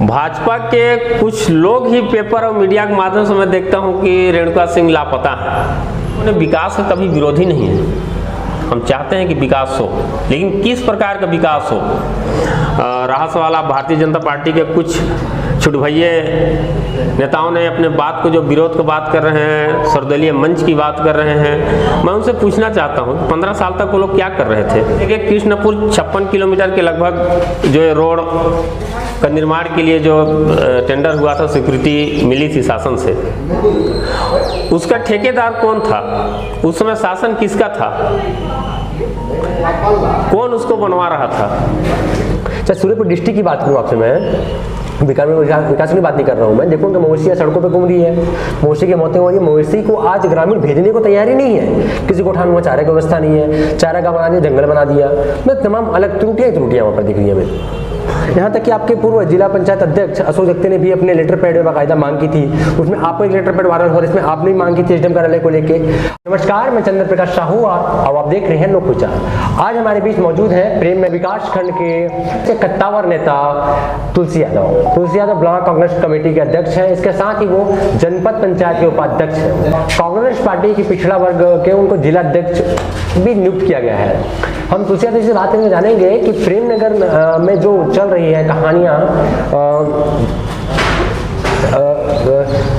भाजपा के कुछ लोग ही पेपर और मीडिया के माध्यम से मैं देखता हूं कि रेणुका सिंह लापता है। उन्हें विकास का कभी विरोधी नहीं है। हम चाहते हैं कि विकास हो, लेकिन किस प्रकार का विकास हो। रहा सवाल आप भारतीय जनता पार्टी के कुछ छुटभइये नेताओं ने अपने बात को जो विरोध की बात कर रहे हैं, सर्वदलीय मंच की बात कर रहे हैं, मैं उनसे पूछना चाहता हूं 15 साल तक वो लोग क्या कर रहे थे। देखिए, कृष्णपुर 56 किलोमीटर के लगभग जो ये रोड का निर्माण के लिए जो टेंडर हुआ था, स्वीकृति मिली थी शासन से, उसका ठेकेदार कौन था? उस समय शासन किसका था? कौन उसको बनवा रहा था? अच्छा, सूर्यपुर डिस्ट्रिक्ट की बात करूँ आपसे, मैं विकास की बात नहीं कर रहा हूँ। मैं देखूँ कि मवेशियाँ सड़कों पे घूम रही है, मवेशी की मौतें हो रही है। मवेशी को आज ग्रामीण भेजने को तैयारी नहीं है, किसी को उठाने हुआ चारे की व्यवस्था नहीं है, चारा का बना दिया, जंगल बना दिया, मतलब तमाम अलग त्रुटियाँ वहाँ पर दिख रही है हमें। यहाँ तक कि आपके पूर्व जिला पंचायत अध्यक्ष अशोक जगते ने भी अपने लेटर पैड में बाकायदा मांग की थी, उसमें आपको एक लेटर पैड वायरल हो, इसमें आपने भी मांग की थी एसडीएम कार्यालय को लेके। नमस्कार, मैं चंद्र प्रकाश साहू और आप देख रहे हैं लोक विचार। आज हमारे बीच मौजूद है प्रेम में विकास खंड के कत्तावर नेता तुलसी यादव ब्लॉक कांग्रेस कमेटी के अध्यक्ष हैं। इसके साथ ही वो जनपद पंचायत के उपाध्यक्ष हैं। कांग्रेस पार्टी की पिछड़ा वर्ग के उनको जिला अध्यक्ष भी नियुक्त किया गया है। हम तुलसी यादव से बात करके जानेंगे कि प्रेमनगर में जो चल रही है कहानियाँ,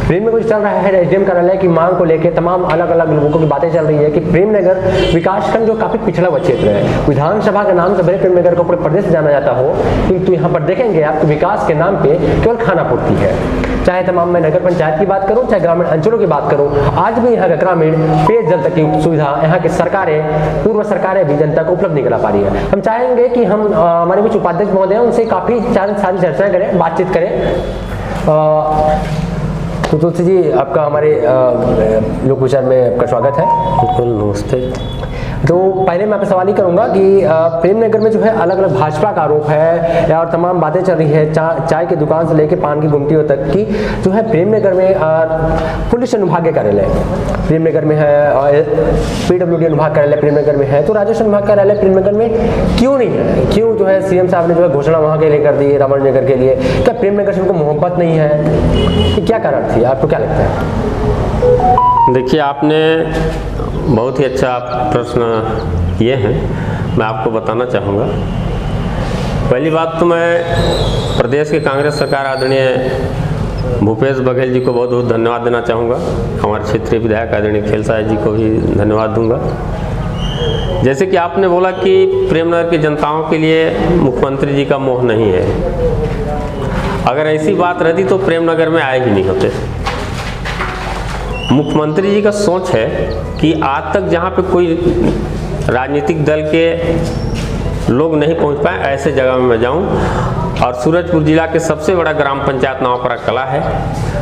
प्रेम में कुछ चल रहा है एसडीएम कार्यालय की मांग को लेकर, तमाम अलग अलग लोगों की बातें चल रही है कि प्रेमनगर विकासखंड जो काफी पिछड़ा हुआ क्षेत्र है, विधानसभा के नाम से भले प्रेमनगर को पूरे प्रदेश से जाना जाता हो, किंतु यहाँ पर देखेंगे आपको विकास के नाम पे केवल खाना पूर्ति है। चाहे तमाम मैं नगर पंचायत की बात करूँ, चाहे ग्रामीण अंचलों की बात करूँ, आज भी यहाँ का ग्रामीण पेयजल तक की सुविधा यहाँ की सरकारें, पूर्व सरकारें भी जनता को उपलब्ध नहीं करा पा रही है। हम चाहेंगे कि हम हमारे बीच उपाध्यक्ष महोदय हैं, उनसे काफी सारी चर्चाएं करें, बातचीत करें। तो तुलसी जी, आपका हमारे लोक विचार में आपका स्वागत है। बिल्कुल, नमस्ते। तो पहले मैं आपसे सवाल ही करूंगा कि प्रेमनगर में जो है अलग अलग भाजपा का आरोप है और तमाम बातें चल रही है, चाय की दुकान से लेकर पान की गुमटियों तक की, जो है प्रेमनगर में पुलिस अनुभाग कार्यालय प्रेमनगर में है, पीडब्ल्यूडी अनुभाग कार्यालय प्रेमनगर में है, तो राजस्व अनुभाग कार्यालय प्रेमनगर में क्यों नहीं है? क्यों जो है सीएम साहब ने जो है घोषणा वहाँ के लिए कर दी रामनगर के लिए? क्या प्रेमनगर से उनको मोहब्बत नहीं है? क्या कारण थी, आपको क्या लगता है? देखिए, आपने बहुत ही अच्छा प्रश्न ये है, मैं आपको बताना चाहूँगा। पहली बात तो मैं प्रदेश के कांग्रेस सरकार आदरणीय भूपेश बघेल जी को बहुत बहुत धन्यवाद देना चाहूँगा। हमारे क्षेत्रीय विधायक आदरणीय खेल साहब जी को भी धन्यवाद दूंगा। जैसे कि आपने बोला कि प्रेमनगर की जनताओं के लिए मुख्यमंत्री जी का मोह नहीं है। अगर ऐसी बात रहती तो प्रेमनगर में आए ही नहीं होते। मुख्यमंत्री जी का सोच है कि आज तक जहाँ पे कोई राजनीतिक दल के लोग नहीं पहुँच पाए, ऐसे जगह में मैं जाऊँ। और सूरजपुर जिला के सबसे बड़ा ग्राम पंचायत नावपरा कला है।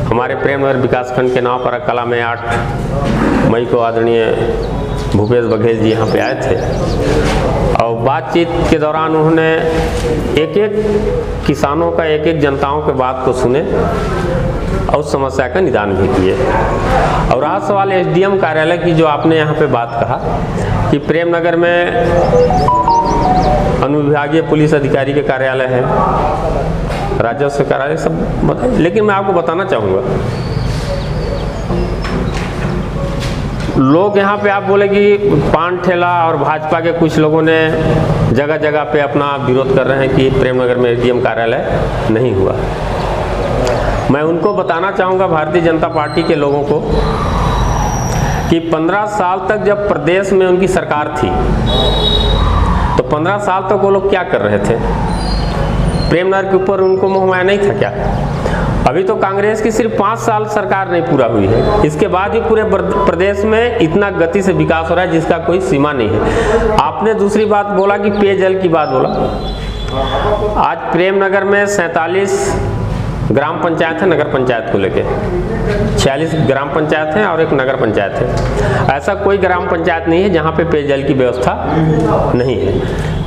हमारे प्रेमनगर विकासखंड के नावपरा कला में 8 मई को आदरणीय भूपेश बघेल जी यहाँ पे आए थे और बातचीत के दौरान उन्होंने एक एक किसानों का, एक एक जनताओं के बात को सुने और उस समस्या का निदान भी किए। और रहा सवाल एसडीएम कार्यालय की, जो आपने यहाँ पे बात कहा कि प्रेमनगर में अनुविभागीय पुलिस अधिकारी के कार्यालय है, राजस्व कार्यालय सब, लेकिन मैं आपको बताना चाहूँगा, लोग यहाँ पे आप बोले कि पान ठेला और भाजपा के कुछ लोगों ने जगह जगह पे अपना विरोध कर रहे हैं कि प्रेमनगर में एसडीएम कार्यालय नहीं हुआ। मैं उनको बताना चाहूँगा, भारतीय जनता पार्टी के लोगों को, कि 15 साल तक जब प्रदेश में उनकी सरकार थी तो 15 साल तक वो लोग क्या कर रहे थे? प्रेमनगर के ऊपर उनको मोह माया नहीं था क्या? अभी तो कांग्रेस की सिर्फ 5 साल सरकार नहीं पूरा हुई है, इसके बाद भी पूरे प्रदेश में इतना गति से विकास हो रहा है जिसका कोई सीमा नहीं है। आपने दूसरी बात बोला कि पेयजल की बात बोला। आज प्रेमनगर में 47 ग्राम पंचायत है, नगर पंचायत को लेके 46 ग्राम पंचायत हैं और एक नगर पंचायत है। ऐसा कोई ग्राम पंचायत नहीं है जहाँ पे पेयजल की व्यवस्था नहीं है।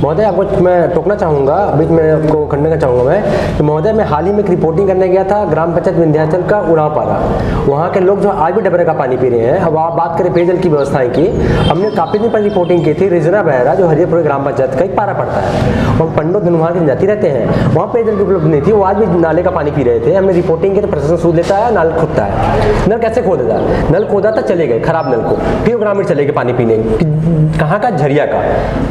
महोदय आपको मैं टोकना चाहूँगा, बीच में आपको खंडन करना चाहूँगा मैं कि महोदय मैं हाल ही में एक रिपोर्टिंग करने गया था ग्राम पंचायत विंध्याचल का उड़ावपारा। वहाँ के लोग जो आज भी डबरे का पानी पी रहे हैं। अब आप बात करें पेयजल की व्यवस्थाएं की, हमने काफ़ी दिन पहले रिपोर्टिंग की थी रिजरा बहरा जो हरियापुर ग्राम पंचायत का एक पारा पड़ता है, और पंडो दिन वहाँ के जाती रहते हैं, वहाँ पेयजल की उपलब्ध नहीं थी, वो आज भी नाले का पानी पी रहे थे। हमने रिपोर्टिंग की तो प्रशासन सूद लेता है, नल खुदता है। नल कैसे खोदेगा? नल खोदा था, चले गए खराब नल को, फिर ग्रामीण चले गए पानी पीने, कहाँ का? झरिया का।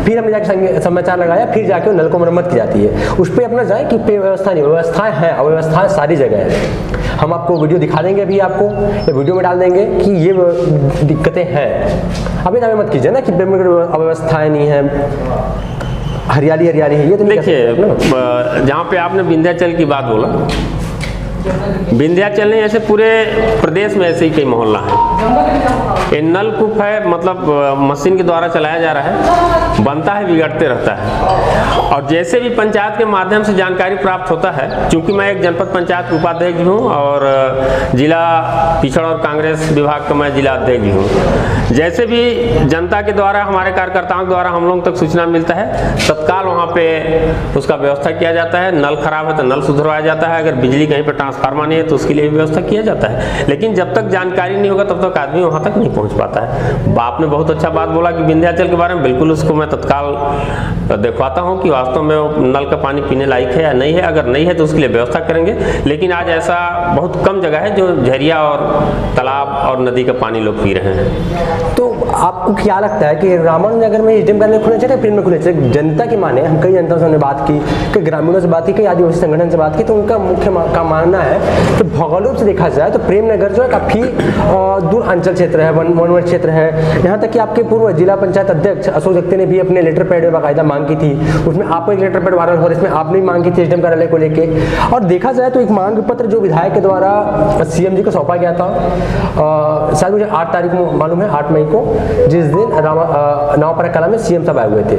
फिर हमने जाके समाचार लगाया, फिर जाके वो नल को मरम्मत की जाती है। उस पर अपना जाए कि व्यवस्था नहीं, व्यवस्थाएं हैं, अव्यवस्थाएं सारी जगह है। हम आपको वीडियो दिखा देंगे अभी, आपको ये वीडियो में डाल देंगे कि ये दिक्कतें हैं। अभी दावे मत कीजिए ना कि अव्यवस्थाएं नहीं है, हरियाली हरियाली है, ये तो देखिए जहाँ पे आपने विंध्याचल की बात बोला, विंध्याचल नहीं, ऐसे पूरे प्रदेश में ऐसे ही कई मोहल्ला है। ये नलकूप है, मतलब मशीन के द्वारा चलाया जा रहा है, बनता है बिगड़ते रहता है। और जैसे भी पंचायत के माध्यम से जानकारी प्राप्त होता है, क्योंकि मैं एक जनपद पंचायत उपाध्यक्ष भी हूँ और जिला पिछड़ा और कांग्रेस विभाग का मैं जिला अध्यक्ष भी हूँ, जैसे भी जनता के द्वारा, हमारे कार्यकर्ताओं के द्वारा हम लोगों तक सूचना मिलता है, तत्काल वहाँ पे उसका व्यवस्था किया जाता है। नल खराब है तो नल सुधरवाया जाता है, अगर बिजली कहीं पर ट्रांसफार्मर नहीं है तो उसके लिए भी व्यवस्था किया जाता है। लेकिन जब तक जानकारी नहीं होगा तब तक आदमी वहाँ तक नहीं पहुँच पाता है। आपने बहुत अच्छा बात बोला कि विंध्याचल के बारे में, बिल्कुल उसको मैं तत्काल दिखवाता हूँ कि वास्तव में नल का पानी पीने लायक है या नहीं है। अगर नहीं है तो उसके लिए व्यवस्था करेंगे। लेकिन आज ऐसा बहुत कम जगह है जो झरिया और तालाब और नदी का पानी लोग पी रहे हैं। तो आपको क्या लगता है कि रामानुजनगर में एसडीएम कार्यालय खुलना चाहिए, प्रेम में खुलना चाहिए? जनता की माने, हम कई जनता से हमने बात की, कई ग्रामीणों से बात की, कई आदिवासी संगठन से बात की, तो उनका मुख्य का मानना है कि भौगोलिक से देखा जाए तो प्रेमनगर जो है काफ़ी दूर अंचल क्षेत्र है, वनवर्ती क्षेत्र है। यहाँ तक कि आपके पूर्व जिला पंचायत अध्यक्ष अशोक जगते ने भी अपने लेटर पैड में बाकायदा मांग की थी, उसमें आपको एक लेटर पैड वायरल हो रहा है, इसमें आपने भी मांग की थी एसडीएम कार्यालय को लेके। और देखा जाए तो एक मांग पत्र जो विधायक के द्वारा सीएम जी को सौंपा गया था, शायद मुझे 8 तारीख को मालूम है, 8 मई को, जिस दिन नवापारा कला में सीएम साहब आए हुए थे।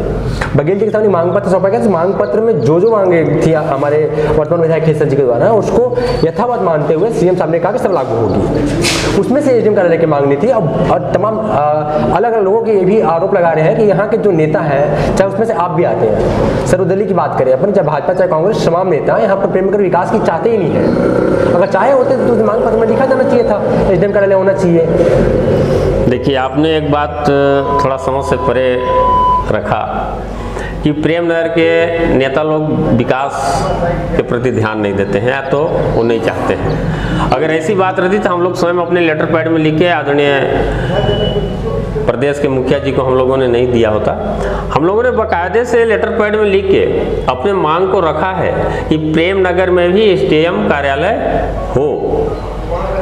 बघेल जी के सामने मांग पत्र सौंपा गया। मांग पत्र में जो मांगे थी हमारे वर्तमान विधायक खेसर जी के द्वारा, उसको यथावत मानते हुए सीएम साहब ने कहा कि सब लागू होगी। उसमें से एसडीएम कार्यालय की मांग नहीं थी। और तमाम अलग अलग लोगों के ये भी आरोप लगा रहे हैं कि यहाँ के जो नेता हैं, चाहे उसमें से आप भी आते हैं, सर्वदलीय की बात करें अपन, चाहे भाजपा चाहे कांग्रेस, तमाम नेता यहाँ पर प्रेमनगर विकास की चाहते ही नहीं है। अगर चाहे होते तो मांग पत्र में लिखा जाना चाहिए था एसडीएम कार्यालय होना चाहिए। देखिए, आपने एक बात थोड़ा समझ से परे रखा कि प्रेमनगर के नेता लोग विकास के प्रति ध्यान नहीं देते हैं, तो वो नहीं चाहते हैं। अगर ऐसी बात रहती तो हम लोग स्वयं अपने लेटर पैड में लिख के आदरणीय प्रदेश के मुखिया जी को हम लोगों ने नहीं दिया होता। हम लोगों ने बाकायदे से लेटर पैड में लिख के अपने मांग को रखा है कि प्रेमनगर में भी एसडीएम कार्यालय हो,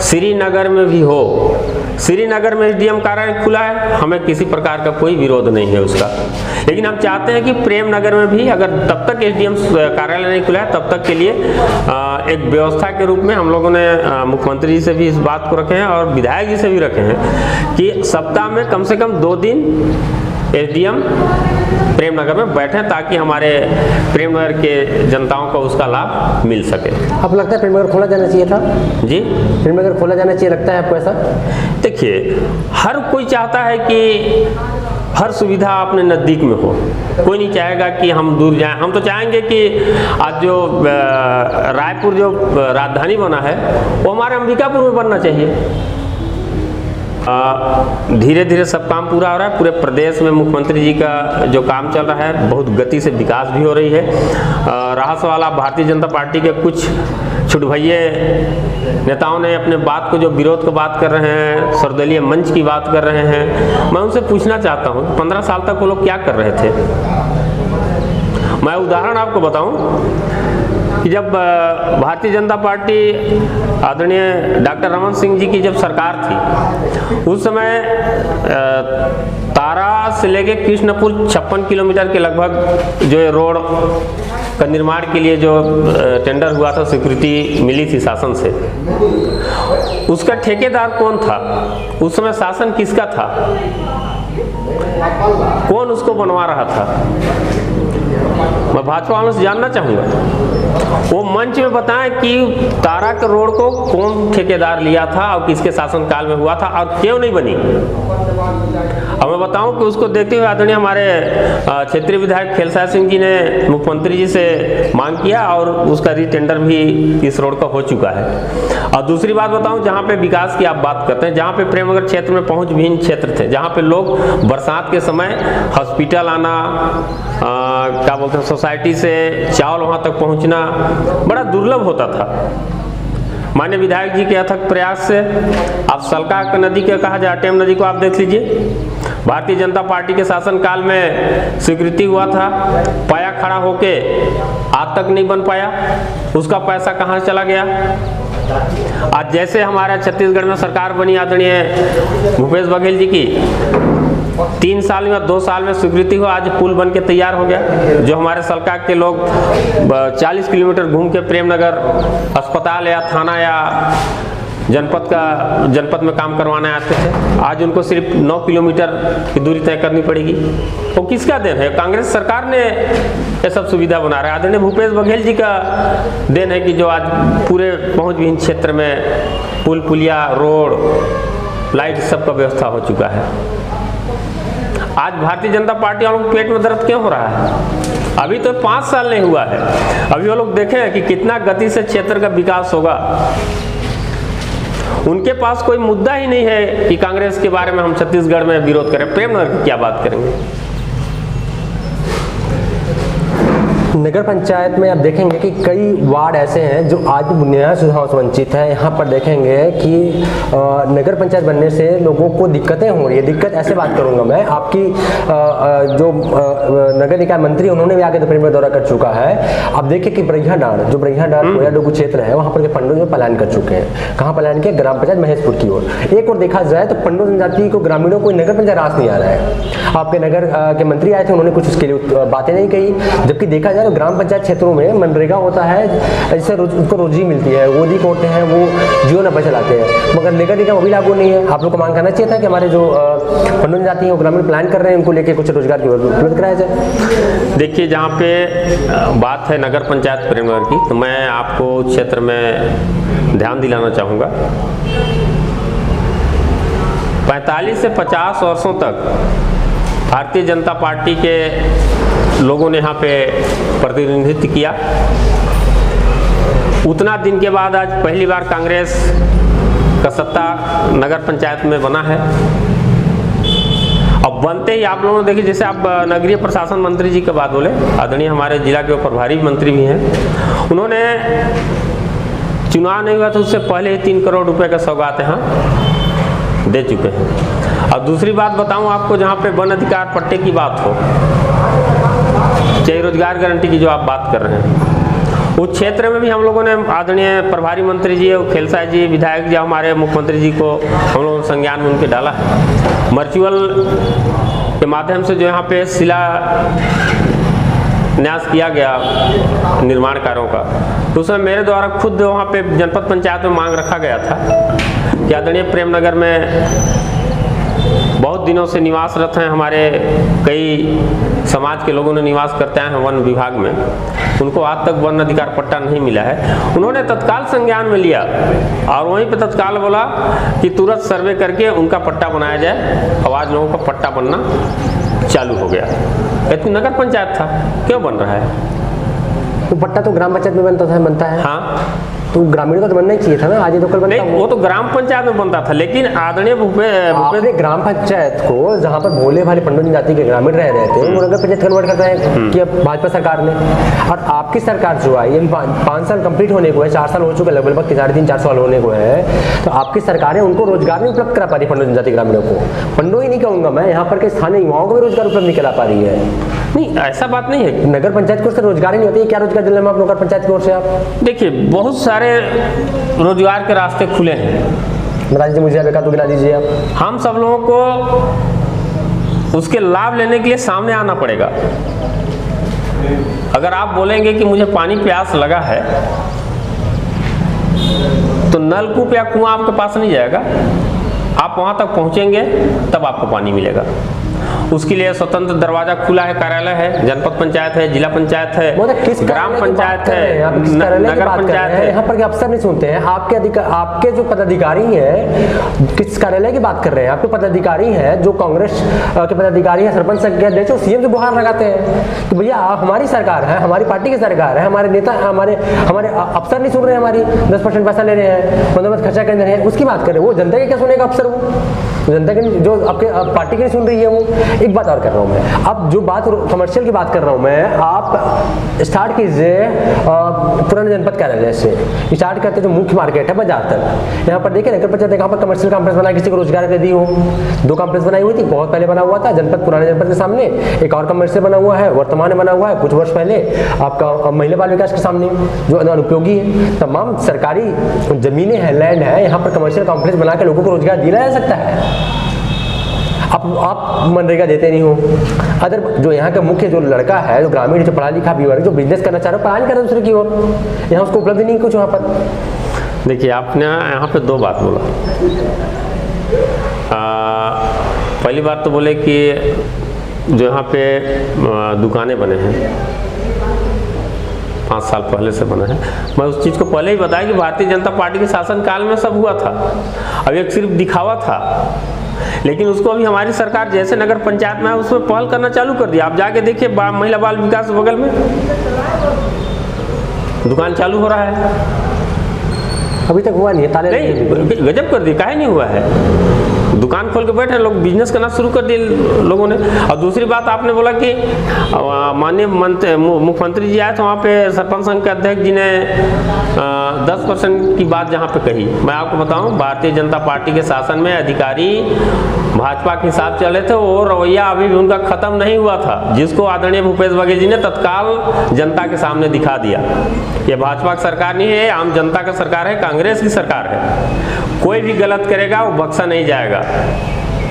श्रीनगर में भी हो। श्रीनगर में एसडीएम कार्यालय खुला है, हमें किसी प्रकार का कोई विरोध नहीं है उसका, लेकिन हम चाहते हैं कि प्रेमनगर में भी, अगर तब तक एसडीएम कार्यालय नहीं खुला है तब तक के लिए एक व्यवस्था के रूप में हम लोगों ने मुख्यमंत्री जी से भी इस बात को रखे हैं और विधायक जी से भी रखे हैं कि सप्ताह में कम से कम 2 दिन एसडीएम प्रेमनगर में बैठे, ताकि हमारे प्रेमनगर के जनताओं को उसका लाभ मिल सके। आपको लगता है प्रेमनगर खोला जाना चाहिए था? जी, प्रेमनगर खोला जाना चाहिए, लगता है आपको ऐसा? देखिए, हर कोई चाहता है कि हर सुविधा अपने नज़दीक में हो। कोई नहीं चाहेगा कि हम दूर जाएं। हम तो चाहेंगे कि आज जो रायपुर जो राजधानी बना है वो हमारे अंबिकापुर में बनना चाहिए। धीरे धीरे सब काम पूरा हो रहा है। पूरे प्रदेश में मुख्यमंत्री जी का जो काम चल रहा है, बहुत गति से विकास भी हो रही है। रहा सवाल आप भारतीय जनता पार्टी के कुछ छुटभइये नेताओं ने अपने बात को, जो विरोध की बात कर रहे हैं, सर्वदलीय मंच की बात कर रहे हैं, मैं उनसे पूछना चाहता हूँ 15 साल तक वो लोग क्या कर रहे थे। मैं उदाहरण आपको बताऊं कि जब भारतीय जनता पार्टी आदरणीय डॉक्टर रमन सिंह जी की जब सरकार थी, उस समय तारा से लेके कृष्णपुर 56 किलोमीटर के लगभग जो रोड का निर्माण के लिए जो टेंडर हुआ था, स्वीकृति मिली थी शासन से, उसका ठेकेदार कौन था? उस समय शासन किसका था? कौन उसको बनवा रहा था? मैं भाजपा वालों से जानना चाहूँगा, वो मंच में बताएं कि तारा के रोड को कौन ठेकेदार लिया था और किसके शासनकाल में हुआ था और क्यों नहीं बनी। अब मैं बताऊं कि उसको देखते हुए आदरणीय हमारे क्षेत्रीय विधायक खेलसाय सिंह जी ने मुख्यमंत्री जी से मांग किया और उसका रीटेंडर भी इस रोड का हो चुका है। और दूसरी बात बताऊं, जहां पे विकास की आप बात करते हैं, जहां पे प्रेमनगर क्षेत्र में पहुंच विहीन क्षेत्र थे, जहां पे लोग बरसात के समय हॉस्पिटल आना, क्या बोलते हैं, सोसाइटी से चावल वहां तक पहुंचना बड़ा दुर्लभ होता था। माननीय विधायक जी के अथक प्रयास से आप सलका नदी के कहा जाए, टेम नदी को आप देख लीजिए, भारतीय जनता पार्टी के शासनकाल में स्वीकृति हुआ था, पाया खड़ा होके आज तक नहीं बन पाया, उसका पैसा कहाँ चला गया। आज जैसे हमारा छत्तीसगढ़ में सरकार बनी आदरणीय भूपेश बघेल जी की, 3 साल या 2 साल में स्वीकृति हो, आज पुल बन के तैयार हो गया। जो हमारे सलका के लोग 40 किलोमीटर घूम के प्रेमनगर अस्पताल या थाना या जनपद में काम करवाने आते थे, आज उनको सिर्फ 9 किलोमीटर की दूरी तय करनी पड़ेगी। तो किसका देन है? कांग्रेस सरकार ने ये सब सुविधा बना रहा है। आदरणीय भूपेश बघेल जी का देन है कि जो आज पूरे पहुंच विहीन क्षेत्र में पुल पुलिया, रोड, लाइट सबका व्यवस्था हो चुका है। आज भारतीय जनता पार्टी वालों को पेट में दर्द क्यों हो रहा है? अभी तो 5 साल नहीं हुआ है, अभी वो लोग देखें कि कितना गति से क्षेत्र का विकास होगा। उनके पास कोई मुद्दा ही नहीं है कि कांग्रेस के बारे में हम छत्तीसगढ़ में विरोध करें। प्रेमनगर की क्या बात करेंगे? नगर पंचायत में आप देखेंगे कि कई वार्ड ऐसे हैं जो आज भी बुनियादी सुविधाओं से वंचित है। यहाँ पर देखेंगे कि नगर पंचायत बनने से लोगों को दिक्कतें हो रही है। दिक्कत ऐसे बात करूँगा मैं, आपकी जो नगर निकाय मंत्री उन्होंने भी आगे दोपहर में दौरा कर चुका है। अब देखिए कि बरैयाडांड, जो बरैयाडांड कोयाडोगू क्षेत्र है, वहाँ पर के पंडो में पलायन कर चुके हैं। कहाँ पलायन किया? ग्राम पंचायत महेशपुर की ओर। एक और देखा जाए तो पंडो जनजाति को, ग्रामीणों को नगर पंचायत रास नहीं आ रहा है। आपके नगर के मंत्री आए थे, उन्होंने कुछ उसके लिए बातें नहीं कही। जबकि देखा जाए तो ग्राम पंचायत क्षेत्रों में मनरेगा होता है, जिससे उनको रोजी मिलती है, वो अधिक होते हैं, वो जीवन अपन चलाते हैं, मगर नगर निगम अभी लागू नहीं है। आप लोग को मांग करना चाहिए था कि हमारे जो पंडो जनजाति हैं वो ग्रामीण प्लान कर रहे हैं, उनको लेके कुछ रोजगार की उपलब्ध कराया जाए। देखिए, जहाँ पे बात है नगर पंचायत प्रेमनगर की, तो मैं आपको क्षेत्र में ध्यान दिलाना चाहूँगा। 45 से 50 वर्षों तक भारतीय जनता पार्टी के लोगों ने यहाँ पे प्रतिनिधित्व किया। उतना दिन के बाद आज पहली बार कांग्रेस का सत्ता नगर पंचायत में बना है। अब बनते ही आप लोगों ने देखिए, जैसे आप नगरीय प्रशासन मंत्री जी की बात बोले, आदरणीय हमारे जिला के प्रभारी मंत्री भी हैं, उन्होंने चुनाव नहीं हुआ तो उससे पहले ही 3 करोड़ रुपए का सौगात यहाँ दे चुके हैं। और दूसरी बात बताऊं आपको, जहाँ पे वन अधिकार पट्टे की बात हो, चाहे रोजगार गारंटी की जो आप बात कर रहे हैं, उस क्षेत्र में भी हम लोगों ने आदरणीय प्रभारी मंत्री जी और खेलसाय जी, विधायक जी, हमारे मुख्यमंत्री जी को हम लोगों ने संज्ञान में उनके डाला है। वर्चुअल के माध्यम से जो यहाँ पे शिला न्यास किया गया निर्माण कार्यों का, तो उसमें मेरे द्वारा खुद वहाँ पे जनपद पंचायत में मांग रखा गया था कि आदरणीय प्रेमनगर में बहुत दिनों से निवासरत हैं हमारे कई समाज के लोगों ने निवास करते हैं वन विभाग में, उनको आज तक वन अधिकार पट्टा नहीं मिला है। उन्होंने तत्काल संज्ञान में लिया और वहीं पे तत्काल बोला कि तुरंत सर्वे करके उनका पट्टा बनाया जाए। और आज लोगों का पट्टा बनना चालू हो गया। इतनी नगर पंचायत था, क्यों बन रहा है? तो पट्टा तो ग्राम पंचायत में बनता है। हाँ, तो ग्रामीण का तो बनना ही चाहिए था ना, आज ये तो कल बनता नहीं, वो तो ग्राम पंचायत में बनता था, लेकिन आदरणीय आपने ग्राम पंचायत को, जहाँ पर भोले भाले पंडो जनजाति के ग्रामीण रह रहे थे, वो नगर पंचायत कन्वर्ट कर रहे हैं कि अब भाजपा सरकार ने। और आपकी सरकार जो आई, 5 साल कंप्लीट होने को है, 4 साल हो चुके, लगभग 3.5-4 साल होने को है, तो आपकी सरकारें उनको रोजगार नहीं उपलब्ध करा पा रही पंडो जनजाति ग्रामीणों को। पंडो ही नहीं कहूँगा मैं, यहाँ पर के स्थानीय युवाओं को भी रोजगार उपलब्ध नहीं करा पा रही है। नहीं, ऐसा बात नहीं है। नगर पंचायत की ओर से रोजगार ही नहीं होती है, क्या रोजगार दिलाएं आप नगर पंचायत की ओर से? आप देखिए, बहुत सारे रोजगार के रास्ते खुले हैं, बता दीजिए मुझे, अब तो गिना दीजिए आप। हम सब लोगों को उसके लाभ लेने के लिए सामने आना पड़ेगा। अगर आप बोलेंगे कि मुझे पानी प्यास लगा है, तो नलकूप या कुआं आपके पास नहीं जाएगा, आप वहां तक पहुंचेंगे तब आपको पानी मिलेगा। उसके लिए स्वतंत्र दरवाजा खुला है, कार्यालय है, जनपद पंचायत है, जिला पंचायत है, किस ग्राम पंचायत है, नगर पंचायत है। यहाँ पर के अफसर नहीं सुनते हैं, आपके जो पदाधिकारी हैं, किस कार्यालय की बात कर रहे हैं? आपके पदाधिकारी हैं जो कांग्रेस के पदाधिकारी हैं, सरपंच के अध्यक्ष, सीएम से गुहार लगाते हैं कि भैया हमारी सरकार है, हमारी पार्टी की सरकार है, हमारे नेता हमारे अफसर नहीं सुन रहे हैं, हमारी 10% पैसा ले रहे हैं, बंदोबस्त खर्चा कर रहे हैं, उसकी बात कर रहे हैं। वो जनता के क्या सुनेगा अफसर? वो जनता के जो आपके पार्टी की नहीं सुन रही है। वो एक बात और कर रहा हूँ मैं, अब जो बात कमर्शियल की बात कर रहा हूँ मैं, आप स्टार्ट कीजिए पुराने जनपद कार्यालय से, स्टार्ट करते जो मुख्य मार्केट है बाजार तक। यहाँ पर देखिए नगर पंचायत यहाँ पर कमर्शियल कॉम्प्लेक्स बना, किसी को रोजगार दे दी हो, 2 कॉम्प्लेक्स बनाई हुई थी, बहुत पहले बना हुआ था जनपद, पुराने जनपद के सामने एक और कमर्शियल बना हुआ है, वर्तमान में बना हुआ है, कुछ वर्ष पहले आपका महिला बाल विकास के सामने जो अनुपयोगी है। तमाम सरकारी जमीनें हैं, लैंड है, यहाँ पर कमर्शियल कॉम्प्लेक्स बना के लोगों को रोजगार दिया जा सकता है। आप मनरेगा देते नहीं हो। अदर जो यहाँ का मुख्य जो लड़का है, जो ग्रामीण, जो पढ़ा लिखा भी वर्ग, जो बिजनेस करना चाह रहा है, पढ़ा नहीं कर रहा दूसरे की ओर, यहाँ उसको उपलब्ध नहीं कुछ वहाँ पर। देखिए आपने यहाँ पे 2 बात बोला। पहली बात तो बोले कि जो यहाँ पे दुकानें बने हैं 5 साल पहले से बना है, मैं उस चीज़ को पहले ही बताया कि भारतीय जनता पार्टी के शासनकाल में सब हुआ था। अब एक सिर्फ दिखावा था, लेकिन उसको अभी हमारी सरकार जैसे नगर पंचायत में है उसमें पहल करना चालू कर दिया। आप जाके देखिए महिला बाल विकास बगल में दुकान चालू हो रहा है, अभी तक हुआ नहीं है, ताले नहीं, गजब कर दिया, काहे नहीं हुआ है? दुकान खोल के बैठे लोग, बिजनेस करना शुरू कर दिए लोगों ने। और दूसरी बात आपने बोला कि माननीय मुख्यमंत्री जी आए तो वहाँ पे सरपंच संघ के अध्यक्ष जी ने 10% की बात जहाँ पे कही। मैं आपको बताऊं, भारतीय जनता पार्टी के शासन में अधिकारी भाजपा के हिसाब चले थे, वो रवैया अभी भी उनका खत्म नहीं हुआ था, जिसको आदरणीय भूपेश बघेल जी ने तत्काल जनता के सामने दिखा दिया। ये भाजपा की सरकार नहीं है, आम जनता का सरकार है, कांग्रेस की सरकार है। कोई भी गलत करेगा वो बख्शा नहीं जाएगा,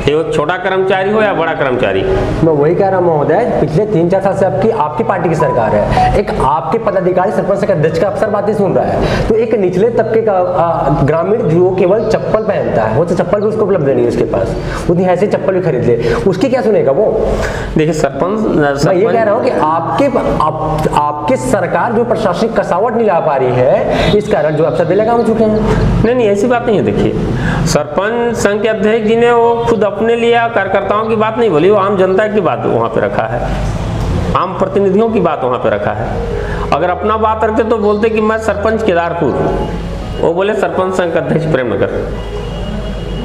ये एक छोटा कर्मचारी हो या बड़ा कर्मचारी। मैं वही कह रहा हूँ महोदय, पिछले 3-4 साल से आपकी पार्टी की सरकार है, एक आपके पदाधिकारी सरपंच का अध्यक्ष का अफसर बातें सुन रहा है, तो एक निचले तबके का ग्रामीण जो केवल चप्पल पहनता है, वो तो चप्पल भी उसको उपलब्ध नहीं है उसके पास, उतनी ऐसी चप्पल भी खरीद ले, उसकी क्या सुनेगा वो? देखिए सरपंच, मैं ये कह रहा हूँ कि आपकी सरकार जो प्रशासनिक कसावट नहीं ला पा रही है, इस कारण जो अफसर बेलगाम हो चुके हैं। नहीं ऐसी बात नहीं है। देखिए सरपंच संघ के अध्यक्ष जी ने वो खुद अपने लिए कार्यकर्ताओं की बात नहीं बोली, वो आम जनता की बात वहाँ पे रखा है, आम प्रतिनिधियों की बात वहाँ पे रखा है। अगर अपना बात रखते तो बोलते कि मैं सरपंच केदारपुर, वो बोले सरपंच संघ का अध्यक्ष प्रेमनगर,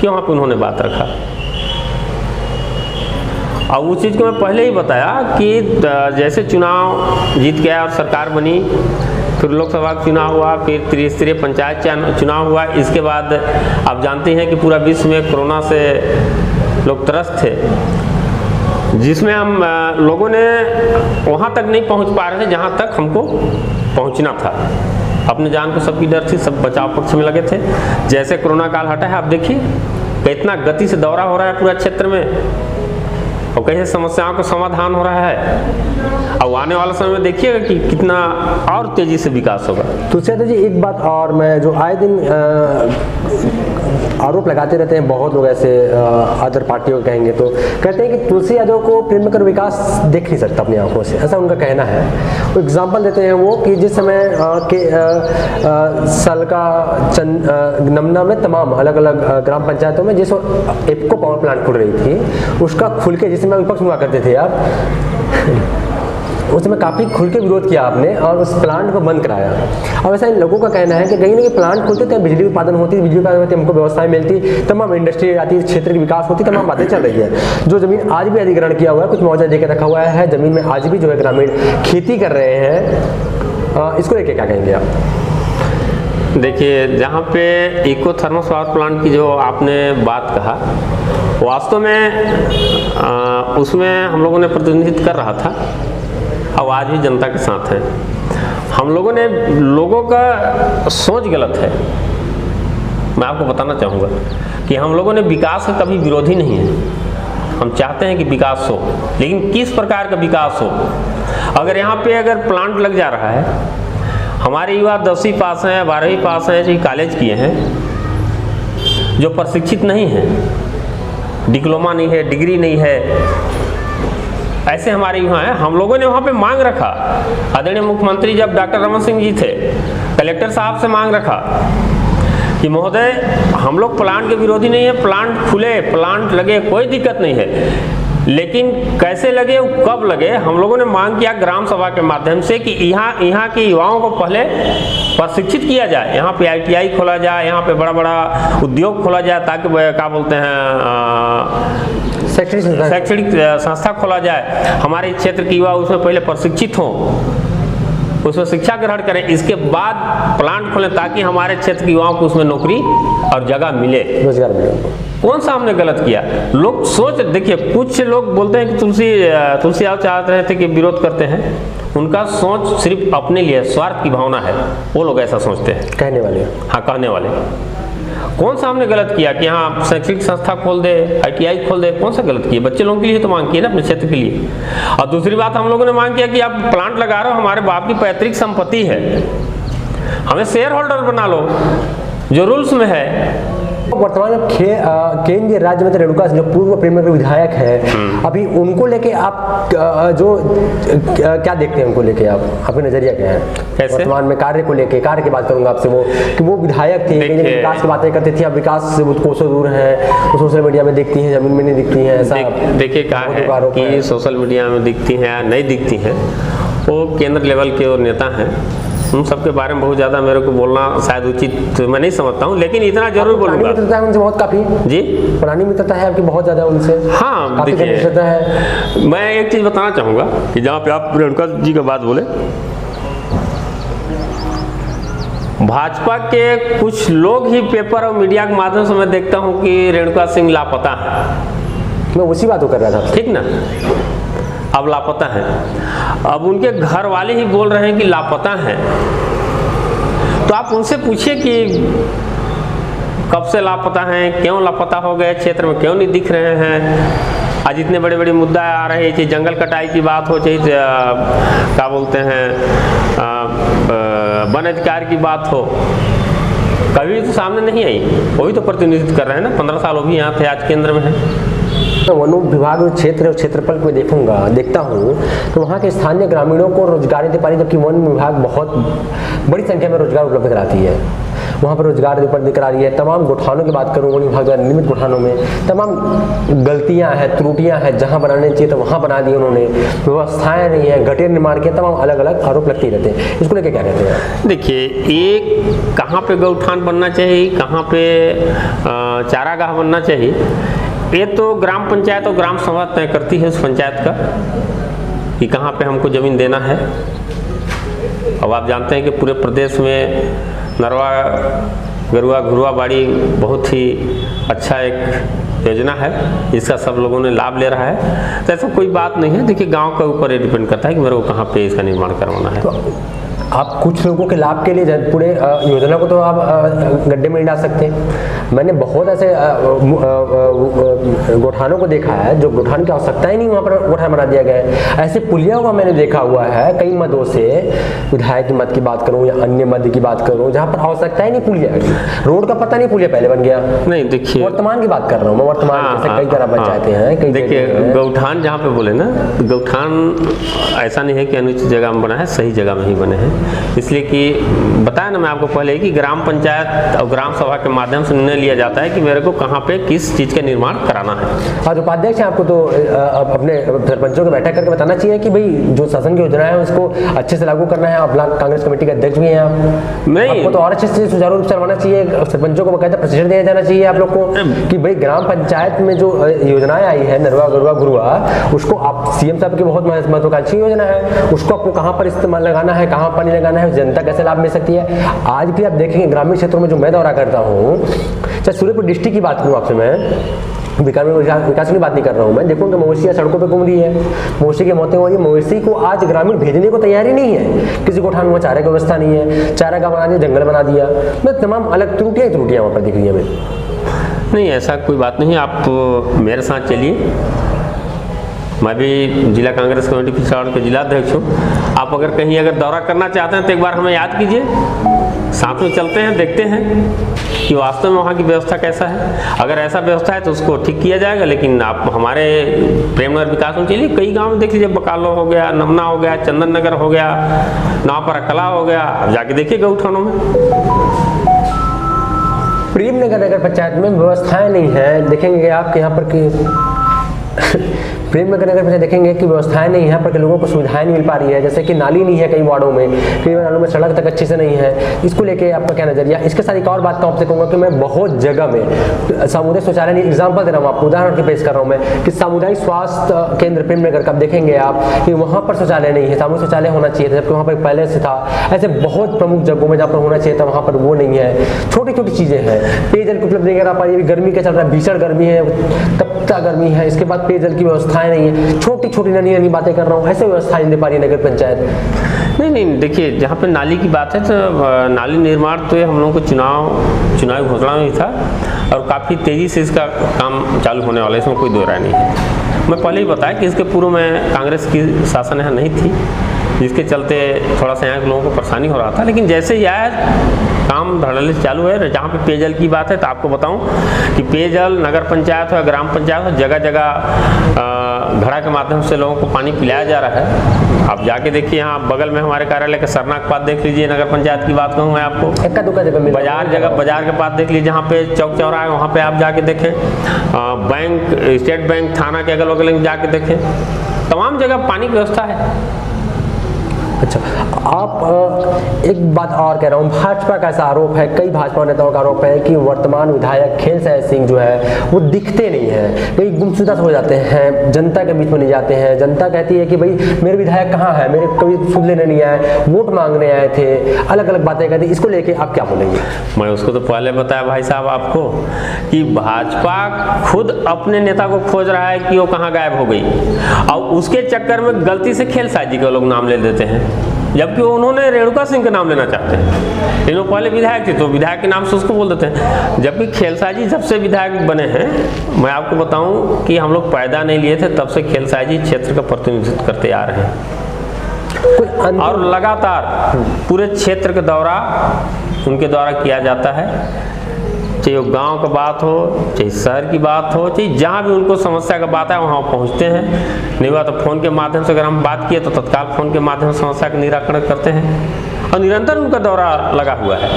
क्यों वहाँ पे उन्होंने बात रखा? अब उस चीज़ को मैं पहले ही बताया कि जैसे चुनाव जीत गया और सरकार बनी, फिर लोकसभा का चुनाव हुआ, फिर त्रिस्तरीय पंचायत चुनाव हुआ, इसके बाद आप जानते हैं कि पूरा विश्व में कोरोना से लोग त्रस्त थे, जिसमें हम लोगों ने वहाँ तक नहीं पहुँच पा रहे थे जहाँ तक हमको पहुँचना था। अपने जान को सबकी डर थी, सब बचाव पक्ष में लगे थे। जैसे कोरोना काल हटा है, आप देखिए कितना गति से दौरा हो रहा है पूरा क्षेत्र में, और कई समस्याओं का समाधान हो रहा है। अब आने वाला समय में देखिएगा कि कितना और तेजी से विकास होगा। तुलसी यादव जी, एक बात और, मैं जो आए दिन आरोप लगाते रहते हैं बहुत लोग, ऐसे अदर पार्टियों को कहेंगे तो कहते हैं कि तुलसी यादव को प्रेमनगर विकास देख नहीं सकता अपनी आंखों से, ऐसा उनका कहना है। वो एग्जाम्पल देते हैं वो कि जिस समय सलका नमना में तमाम अलग अलग ग्राम पंचायतों में जिस इफको पावर प्लांट खुल रही थी, उसका खुल के, जिसमें विपक्ष हुआ करते थे आप, उसमें काफ़ी खुल के विरोध किया आपने और उस प्लांट को बंद कराया। और ऐसा इन लोगों का कहना है कि कहीं ना कहीं प्लांट खुलते थे, बिजली उत्पादन होती, बिजली उत्पादन होती, हमको व्यवस्थाएं मिलती, तमाम इंडस्ट्री आती, क्षेत्र की विकास होती, तमाम बातें चल रही है। जो जमीन आज भी अधिग्रहण किया हुआ है, कुछ मुआवजा देकर रखा हुआ है, जमीन में आज भी जो है ग्रामीण खेती कर रहे हैं, इसको लेके क्या कहेंगे आप? देखिए जहाँ पे इको थर्मल पावर प्लांट की जो आपने बात कहा, वास्तव में उसमें हम लोगों ने प्रतिनिधित्व कर रहा था, अब आज भी जनता के साथ है। हम लोगों ने, लोगों का सोच गलत है। मैं आपको बताना चाहूँगा कि हम लोगों ने विकास का कभी विरोधी नहीं है, हम चाहते हैं कि विकास हो, लेकिन किस प्रकार का विकास हो। अगर यहाँ पे अगर प्लांट लग जा रहा है, हमारे युवा 10वीं पास हैं, 12वीं पास हैं, जो कॉलेज किए हैं, जो प्रशिक्षित नहीं हैं, डिप्लोमा नहीं है, डिग्री नहीं है, ऐसे हमारे यहाँ है। हम लोगों ने वहाँ पे मांग रखा, आदरणीय मुख्यमंत्री जब डॉक्टर रमन सिंह जी थे, कलेक्टर साहब से मांग रखा कि महोदय हम लोग प्लांट के विरोधी नहीं है, प्लांट खुले, प्लांट लगे, कोई दिक्कत नहीं है, लेकिन कैसे लगे, कब लगे। हम लोगों ने मांग किया ग्राम सभा के माध्यम से कि यहाँ के युवाओं को पहले प्रशिक्षित किया जाए, यहाँ पे ITI खोला जाए, यहाँ पे बड़ा बड़ा उद्योग खोला जाए, ताकि क्या बोलते हैं शैक्षणिक संस्था खोला जाए, हमारे क्षेत्र के युवा उसमें पहले प्रशिक्षित हों, उसमें शिक्षा ग्रहण करें, इसके बाद प्लांट खोलें, ताकि हमारे क्षेत्र के युवाओं को उसमें नौकरी और जगह मिले, रोजगार मिले। कौन सा हमने गलत किया? लोग सोच, देखिए कुछ लोग बोलते हैं कि तुलसी आप चाहते रहे थे कि विरोध करते हैं, उनका सोच सिर्फ अपने लिए स्वार्थ की भावना है, वो लोग ऐसा सोचते हैं, कहने वाले। हाँ, कहने वाले। कौन सा हमने गलत किया कि यहाँ शैक्षणिक संस्था खोल दे, ITI खोल दे? कौन सा गलत किया? बच्चे लोगों के लिए तो मांग की है ना, अपने क्षेत्र के लिए। और दूसरी बात हम लोगों ने मांग किया कि आप प्लांट लगा रहे हो, हमारे बाप की पैतृक संपत्ति है, हमें शेयर होल्डर बना लो, जो रूल्स में है। वर्तमान में केंद्रीय राज्य मंत्री रेणुका सिंह जो पूर्व प्रेमनगर विधायक है, अभी उनको लेके आप क्या देखते हैं? उनको लेके आप आपका नजरिया क्या है? कैसे? वर्तमान में कार्य को लेके, कार्य की बात करूंगा आपसे, वो कि वो विधायक थे, विकास की बातें करती थी, अब विकास से कोसों दूर है, वो सोशल मीडिया में दिखती है, जमीन में नहीं दिखती है। ऐसा देखिए कहा है कि सोशल मीडिया में दिखती हैं या नहीं दिखती हैं, वो केंद्र लेवल के और नेता हैं, उन सबके बारे में बहुत ज़्यादा मेरे को बोलना शायद उचित मैं नहीं समझता हूँ, लेकिन इतना जरूर बोलूँगा। मित्रता है उनसे बहुत, काफ़ी जी पुरानी मित्रता है आपकी बहुत ज़्यादा उनसे। हाँ, देखिए मैं एक चीज़ बताना चाहूँगा कि जहाँ पे आप रेणुका जी की बात बोले, भाजपा के कुछ लोग ही पेपर और मीडिया के माध्यम से मैं देखता हूँ कि रेणुका सिंह लापता है। मैं उसी बात को कर रहा था, ठीक ना, अब लापता है। अब उनके घर वाले ही बोल रहे हैं कि लापता हैं, तो आप उनसे पूछिए कि कब से लापता हैं, क्यों लापता हो गए, क्षेत्र में क्यों नहीं दिख रहे हैं। आज इतने बड़े बड़े मुद्दा आ रहे हैं, जंगल कटाई की बात हो, चाहे क्या बोलते हैं वन अधिकार की बात हो, कभी तो सामने नहीं आई। वही तो प्रतिनिधित्व कर रहे हैं ना, 15 साल वो भी यहाँ थे, आज केंद्र में है। तो वन विभाग में क्षेत्र और क्षेत्रफल को देखता हूँ तो वहाँ के स्थानीय ग्रामीणों को रोजगार दे पा रही, जबकि वन विभाग बहुत बड़ी संख्या में रोजगार उपलब्ध कराती है। वहाँ पर रोजगार उपलब्ध करा रही है। तमाम गौठानों की बात करूँ, वन विभाग द्वारा निर्मित गौठानों में तमाम गलतियाँ हैं, त्रुटियाँ हैं, जहाँ बनाने चाहिए तो वहाँ बना दी उन्होंने, व्यवस्थाएँ नहीं है, घटिया निर्माण के तमाम अलग अलग आरोप लगते रहते हैं। इसको लेकर क्या कहते हैं? देखिए, एक कहाँ पे गौठान बनना चाहिए, कहाँ पे चारागाह बनना चाहिए, ये तो ग्राम पंचायत और ग्राम सभा तय करती है उस पंचायत का कि कहाँ पे हमको ज़मीन देना है। अब आप जानते हैं कि पूरे प्रदेश में नरवा गरुआ घुरुआ बाड़ी बहुत ही अच्छा एक योजना है, इसका सब लोगों ने लाभ ले रहा है। तो ऐसा कोई बात नहीं है। देखिए, गांव के ऊपर ये डिपेंड करता है कि मेरे को कहाँ पे इसका निर्माण करवाना है। तो आप कुछ लोगों के लाभ के लिए पूरे योजना को तो आप गड्ढे में नहीं डाल सकते। मैंने बहुत ऐसे गौठानों को देखा है जो गौठान की आवश्यकता ही नहीं, वहाँ पर गौठान बना दिया गया है। ऐसे पुलियों का मैंने देखा हुआ है कई मदों से, विधायक की मद की बात करूँ या अन्य मद की बात करूँ, जहाँ पर आवश्यकता ही नहीं पुलिया की, रोड का पता नहीं पुलिया पहले बन गया। नहीं, देखिए वर्तमान की बात कर रहा हूँ मैं, वर्तमान कई तरह पंचायतें हैं। देखिए, गौठान जहाँ पे बोले ना, गौठान ऐसा नहीं है कि अनुचित जगह में बना है, सही जगह में ही बने हैं। इसलिए कि बताया ना मैं आपको पहले कि ग्राम पंचायत और ग्राम सभा के माध्यम से निर्णय लिया जाता है कि मेरे को कहाँ पे किस चीज़ का निर्माण कराना है। और उपाध्यक्ष आपको तो अपने सरपंचों को बैठक करके बताना चाहिए कि भाई जो शासन की योजना है उसको अच्छे से लागू करना है। आप ब्लॉक कांग्रेस कमेटी के अध्यक्ष भी हैं आप, नहीं आपको तो और अच्छे से सुचारू रूप से चलवाना चाहिए। सरपंचों को बकायदा प्रशिक्षण दिया जाना चाहिए आप लोग को कि भाई ग्राम पंचायत में जो योजनाएं आई है नरवा गरुआ घुरुआ, उसको आप सीएम साहब की बहुत महत्वाकांक्षी योजना है, उसको आपको कहाँ पर इस्तेमाल लगाना है, कहाँ पर नहीं लगाना है, जनता कैसे लाभ मिल सकती है। आज भी आप देखेंगे ग्रामीण क्षेत्रों में जो मैं दौरा करता हूँ, चाहे सूर्यपुर डिस्ट्रिक्ट की बात करूँ आपसे, मैं विकास की बात नहीं कर रहा हूँ, मैं देखूँगा मवेशियाँ सड़कों पे घूम रही है, मवेशी की मौतें हो रही है। मवेशी को आज ग्रामीण भेजने को तैयारी नहीं है, किसी गौठान में चारे की व्यवस्था नहीं है, चारा का बना दिया, जंगल बना दिया, मतलब तमाम अलग त्रुटियाँ वहाँ पर दिख रही है हमें। नहीं, ऐसा कोई बात नहीं। आप मेरे साथ चलिए, मैं भी जिला कांग्रेस कमेटी पिछड़ा के जिला अध्यक्ष हूँ। आप अगर कहीं अगर दौरा करना चाहते हैं तो एक बार हमें याद कीजिए, साथ में चलते हैं, देखते हैं कि वास्तव में वहाँ की व्यवस्था कैसा है। अगर ऐसा व्यवस्था है तो उसको ठीक किया जाएगा। लेकिन आप हमारे प्रेमनगर विकास में चलिए, कई गाँव में देख लीजिए, बकालो हो गया, नमना हो गया, चंदन नगर हो गया, नावपरा कला हो गया, आप जाके देखिए गौठानों में। प्रेमनगर नगर पंचायत में व्यवस्थाएं नहीं है, देखेंगे आपके यहाँ पर कि प्रेमनगर नगर पंचायत देखेंगे कि व्यवस्थाएं नहीं है, यहाँ पर के लोगों को सुविधाएं नहीं मिल पा रही है। जैसे कि नाली नहीं है कई वार्डों में, कई वार्डों में सड़क तक अच्छे से नहीं है। इसको लेके आपका क्या नजरिया? इसके साथ एक और बात तो आपसे कहूँगा कि मैं बहुत जगह में सामुदायिक शौचालय नहीं, एग्जाम्पल दे रहा हूँ आपको, उदाहरण के पेश कर रहा हूँ मैं, कि सामुदायिक स्वास्थ्य केंद्र प्रेमनगर का देखेंगे आप कि वहाँ पर शौचालय नहीं है। सामूहिक शौचालय होना चाहिए था, जबकि वहाँ पर पहले से था। ऐसे बहुत प्रमुख जगहों में जहाँ पर होना चाहिए था वहाँ पर वो नहीं है। छोटी छोटी चीज़ें हैं, पेयजल की उपलब्ध नहीं कर पा रही। गर्मी का चल रहा है, भीषण गर्मी है, तपता गर्मी है, इसके बाद पेयजल की व्यवस्थाएं नहीं है। छोटी छोटी नन्ही बातें कर रहा हूँ, ऐसे व्यवस्था नहीं दे पा रही नगर पंचायत। नहीं, देखिए, जहाँ पे नाली की बात है तो नाली निर्माण तो ये हम लोगों को चुनावी घोषणा में भी था और काफ़ी तेज़ी से इसका काम चालू होने वाला है, इसमें कोई दो राय नहीं है। मैं पहले ही बताया कि इसके पूर्व में कांग्रेस की शासन यहाँ नहीं थी, जिसके चलते थोड़ा सा यहाँ के लोगों को परेशानी हो रहा था। लेकिन जैसे ही आया, काम धड़ल्ले से चालू है। जहाँ पे पेयजल की बात है तो आपको बताऊं कि पेयजल नगर पंचायत हो या ग्राम पंचायत हो, जगह जगह घड़ा के माध्यम से लोगों को पानी पिलाया जा रहा है। आप जाके देखिए, यहाँ बगल में हमारे कार्यालय के सरनाक पास देख लीजिए, नगर पंचायत की बात कहूँ मैं आपको, बाजार के पास देख लीजिए, जहाँ पे चौक चौराहा है वहाँ पे आप जाके देखें, बैंक, स्टेट बैंक, थाना के अगल बगल में जाके देखें, तमाम जगह पानी की व्यवस्था है। अच्छा, आप एक बात और कह रहा हूँ, भाजपा का ऐसा आरोप है, कई भाजपा नेताओं का आरोप है कि वर्तमान विधायक खेलसाय सिंह जो है वो दिखते नहीं है, कई गुमशुदा हो जाते हैं, जनता के बीच में नहीं जाते हैं। जनता कहती है कि भाई मेरे विधायक कहाँ है, मेरे कभी सुन लेने नहीं आए, वोट मांगने आए थे, अलग अलग बातें कहती। इसको लेके आप क्या बोलेंगे? मैं उसको तो पहले बताया भाई साहब आपको कि भाजपा खुद अपने नेता को खोज रहा है कि वो कहाँ गायब हो गई, और उसके चक्कर में गलती से खेलसाय जी के लोग नाम ले देते हैं, जबकि उन्होंने रेणुका सिंह का नाम लेना चाहते हैं। इन लोग पहले विधायक थे तो विधायक के नाम से उसको बोल देते हैं, जबकि खेलसाय जी जब से विधायक बने हैं, मैं आपको बताऊं कि हम लोग पैदा नहीं लिए थे तब से खेलसाय जी क्षेत्र का प्रतिनिधित्व करते आ रहे हैं, और लगातार पूरे क्षेत्र का दौरा उनके द्वारा किया जाता है। चाहे वो गांव का बात हो, चाहे शहर की बात हो, चाहे जहाँ भी उनको समस्या का बात है वहाँ पहुँचते हैं। नहीं हुआ तो फ़ोन के माध्यम से अगर हम बात किए तो तत्काल फ़ोन के माध्यम से समस्या का निराकरण करते हैं, और निरंतर उनका दौरा लगा हुआ है।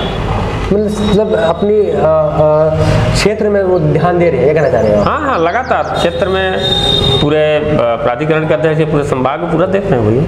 मतलब अपनी क्षेत्र में वो ध्यान दे रहे हैं, ये कहना चाह रहे हैं? हाँ, लगातार क्षेत्र में पूरे प्राधिकरण के अध्यक्ष पूरे संभाग पूरा देख रहे हैं भैया।